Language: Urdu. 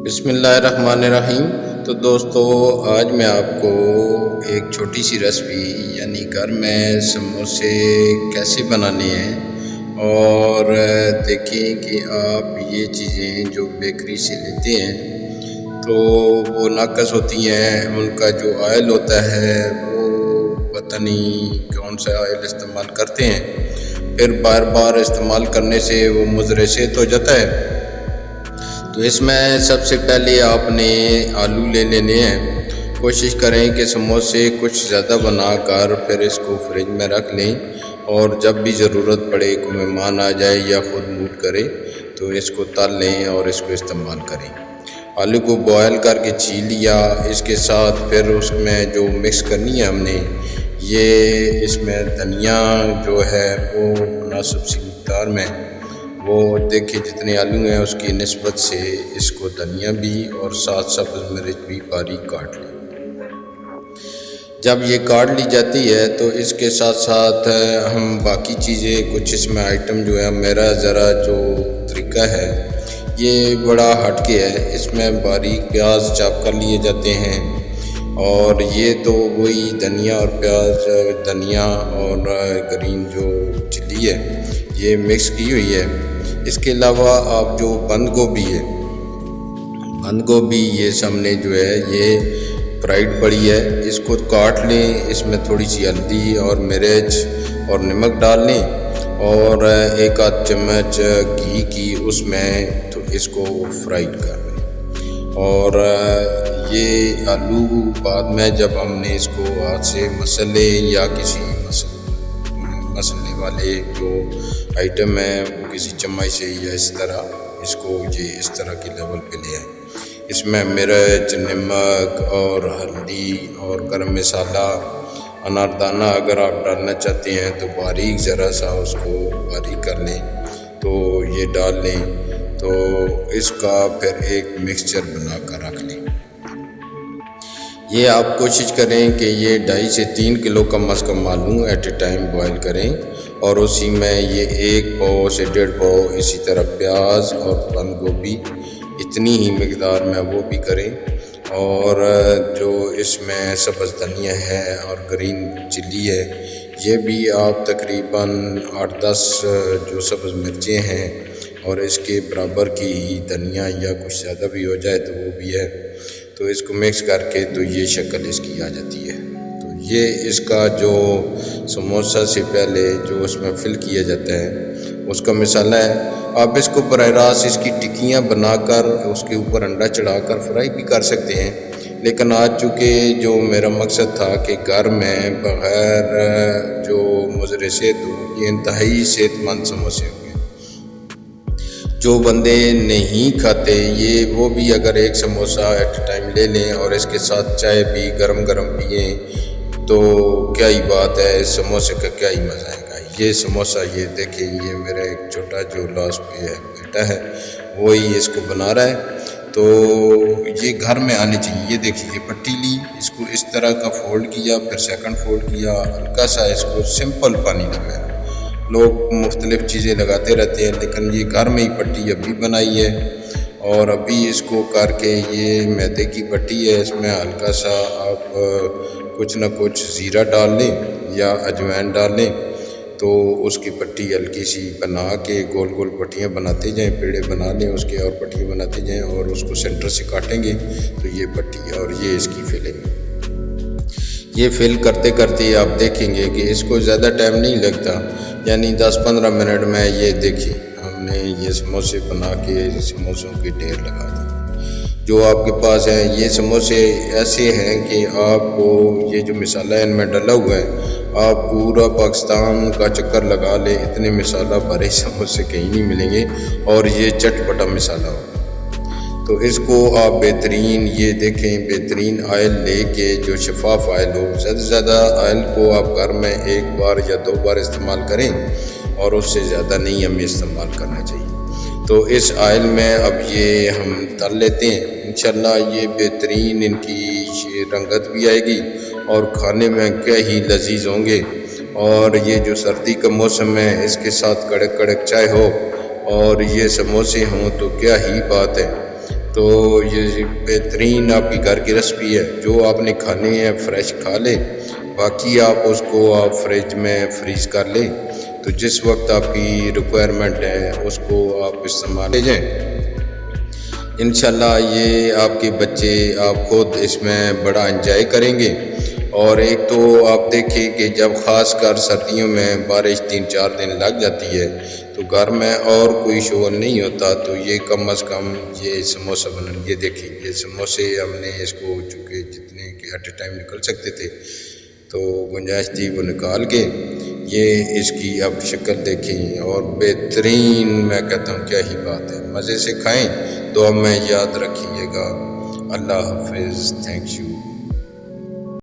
بسم اللہ الرحمن الرحیم۔ تو دوستو، آج میں آپ کو ایک چھوٹی سی ریسپی یعنی گھر میں سموسے کیسے بنانے ہیں، اور دیکھیں کہ آپ یہ چیزیں جو بیکری سے لیتے ہیں تو وہ ناقص ہوتی ہیں، ان کا جو آئل ہوتا ہے وہ پتہ نہیں کون سا آئل استعمال کرتے ہیں، پھر بار بار استعمال کرنے سے وہ مضر صحت ہو جاتا ہے۔ تو اس میں سب سے پہلے آپ نے آلو لے لینے ہیں۔ کوشش کریں کہ سموسے کچھ زیادہ بنا کر پھر اس کو فریج میں رکھ لیں، اور جب بھی ضرورت پڑے، کوئی مہمان آ جائے یا خود موڈ کرے تو اس کو تل لیں اور اس کو استعمال کریں۔ آلو کو بوائل کر کے چھیل لیا، اس کے ساتھ پھر اس میں جو مکس کرنی ہے ہم نے، یہ اس میں دھنیا جو ہے وہ مناسب سی مقدار میں، وہ دیکھیں جتنے آلو ہیں اس کی نسبت سے اس کو دھنیا بھی اور ساتھ سبز مرچ بھی باریک کاٹ لیں۔ جب یہ کاٹ لی جاتی ہے تو اس کے ساتھ ساتھ ہم باقی چیزیں کچھ اس میں آئٹم جو ہے، میرا ذرا جو طریقہ ہے یہ بڑا ہٹ کے ہے۔ اس میں باریک پیاز چاپ کر لیے جاتے ہیں، اور یہ تو وہی دھنیا اور پیاز، دھنیا اور گرین جو چلی ہے یہ مکس کی ہوئی ہے۔ اس کے علاوہ آپ جو بند گوبھی ہے، بند گوبھی یہ سامنے جو ہے یہ فرائیڈ پڑی ہے، اس کو کاٹ لیں، اس میں تھوڑی سی ہلدی اور مرچ اور نمک ڈال لیں، اور ایک آدھ چمچ گھی کی اس میں تو اس کو فرائی کر لیں۔ اور یہ آلو بعد میں جب ہم نے اس کو ہاتھ سے مسلے یا کسی مسلنے والے جو آئٹم ہے وہ کسی چمچ سے یا اس طرح اس کو یہ اس طرح کے لیول پہ لے آئیں۔ اس میں مرچ، نمک اور ہلدی اور گرم مسالہ، اناردانہ اگر آپ ڈالنا چاہتے ہیں تو باریک ذرا سا اس کو باریک کر لیں، تو یہ ڈال لیں، تو اس کا پھر ایک مکسچر بنا کر رکھ لیں۔ یہ آپ کوشش کریں کہ یہ 2.5 سے 3 کلو کم از کم آلو ایٹ اے ٹائم بوائل کریں، اور اسی میں یہ 1 پاؤ سے 1.5 پاؤ اسی طرح پیاز اور بند گوبھی اتنی ہی مقدار میں وہ بھی کریں، اور جو اس میں سبز دھنیا ہے اور گرین چلی ہے یہ بھی آپ تقریباً 8-10 جو سبز مرچیں ہیں اور اس کے برابر کی ہی دھنیا یا کچھ زیادہ بھی ہو جائے تو وہ بھی ہے، تو اس کو مکس کر کے تو یہ شکل اس کی آ جاتی ہے۔ تو یہ اس کا جو سموسہ سے پہلے جو اس میں فل کیا جاتا ہے اس کا مسالہ ہے۔ آپ اس کو براہ راست اس کی ٹکیاں بنا کر اس کے اوپر انڈا چڑھا کر فرائی بھی کر سکتے ہیں، لیکن آج چونکہ جو میرا مقصد تھا کہ گھر میں بغیر جو مضر صحت ہو، یہ انتہائی صحت مند سموسے ہوں گے۔ جو بندے نہیں کھاتے یہ وہ بھی اگر ایک سموسہ ایٹ اے ٹائم لے لیں اور اس کے ساتھ چائے بھی گرم گرم پئیں تو کیا ہی بات ہے، اس سموسے کا کیا ہی مزہ آئے گا۔ یہ سموسہ یہ دیکھیں، یہ میرا ایک چھوٹا جو لاسٹ پہ ہے بیٹا ہے وہی اس کو بنا رہا ہے، تو یہ گھر میں آنے چاہیے۔ یہ دیکھیں، یہ پٹی لی، اس کو اس طرح کا فولڈ کیا، پھر سیکنڈ فولڈ کیا، ہلکا سا اس کو سمپل پانی لگایا۔ لوگ مختلف چیزیں لگاتے رہتے ہیں، لیکن یہ گھر میں ہی پٹی ابھی بنائی ہے، اور ابھی اس کو کر کے یہ میدے کی پٹی ہے، اس میں ہلکا سا آپ کچھ نہ کچھ زیرہ ڈال لیں یا اجوائن ڈال لیں، تو اس کی پٹی ہلکی سی بنا کے گول گول پٹیاں بناتے جائیں، پیڑے بنا لیں اس کے اور پٹیاں بناتے جائیں، اور اس کو سینٹر سے کاٹیں گے تو یہ پٹی اور یہ اس کی فلنگ۔ یہ فل کرتے کرتے آپ دیکھیں گے کہ اس کو زیادہ ٹائم نہیں لگتا، یعنی 10-15 منٹ میں یہ دیکھیں ہم نے یہ سموسے بنا کے سموسوں کے ڈھیر لگا دی۔ جو آپ کے پاس ہیں یہ سموسے ایسے ہیں کہ آپ کو یہ جو مسالہ ان میں ڈلا ہوا ہے آپ پورا پاکستان کا چکر لگا لیں، اتنے مسالہ بھرے سموسے کہیں نہیں ملیں گے، اور یہ چٹ پٹا مسالہ ہوگا۔ تو اس کو آپ بہترین یہ دیکھیں، بہترین آئل لے کے جو شفاف آئل ہو، زیادہ سے زیادہ آئل کو آپ گھر میں 1 بار یا 2 بار استعمال کریں، اور اس سے زیادہ نہیں ہمیں استعمال کرنا چاہیے۔ تو اس آئل میں اب یہ ہم تل لیتے ہیں، انشاءاللہ یہ بہترین ان کی رنگت بھی آئے گی اور کھانے میں کیا ہی لذیذ ہوں گے۔ اور یہ جو سردی کا موسم ہے اس کے ساتھ کڑک کڑک چائے ہو اور یہ سموسے ہوں تو کیا ہی بات ہے۔ تو تو یہ بہترین آپ کی گھر کی ریسپی ہے، جو آپ نے کھانے ہیں فریش کھا لے، باقی آپ اس کو آپ فریج میں فریز کر لیں، تو جس وقت آپ کی ریکوائرمنٹ ہے اس کو آپ استعمال لے جائیں۔ انشاءاللہ یہ آپ کے بچے آپ خود اس میں بڑا انجوائے کریں گے۔ اور ایک تو آپ دیکھیں کہ جب خاص کر سردیوں میں بارش 3-4 دن لگ جاتی ہے تو گھر میں اور کوئی شغل نہیں ہوتا، تو یہ کم از کم یہ سموسہ یہ دیکھیں، یہ سموسے ہم نے اس کو چونکہ جتنے کہ ایٹ اے ٹائم نکل سکتے تھے تو گنجائش تھی وہ نکال کے یہ اس کی اب شکل دیکھیں، اور بہترین میں کہتا ہوں کیا ہی بات ہے، مزے سے کھائیں، دعا میں یاد رکھیے گا۔ اللہ حافظ، تھینک یو۔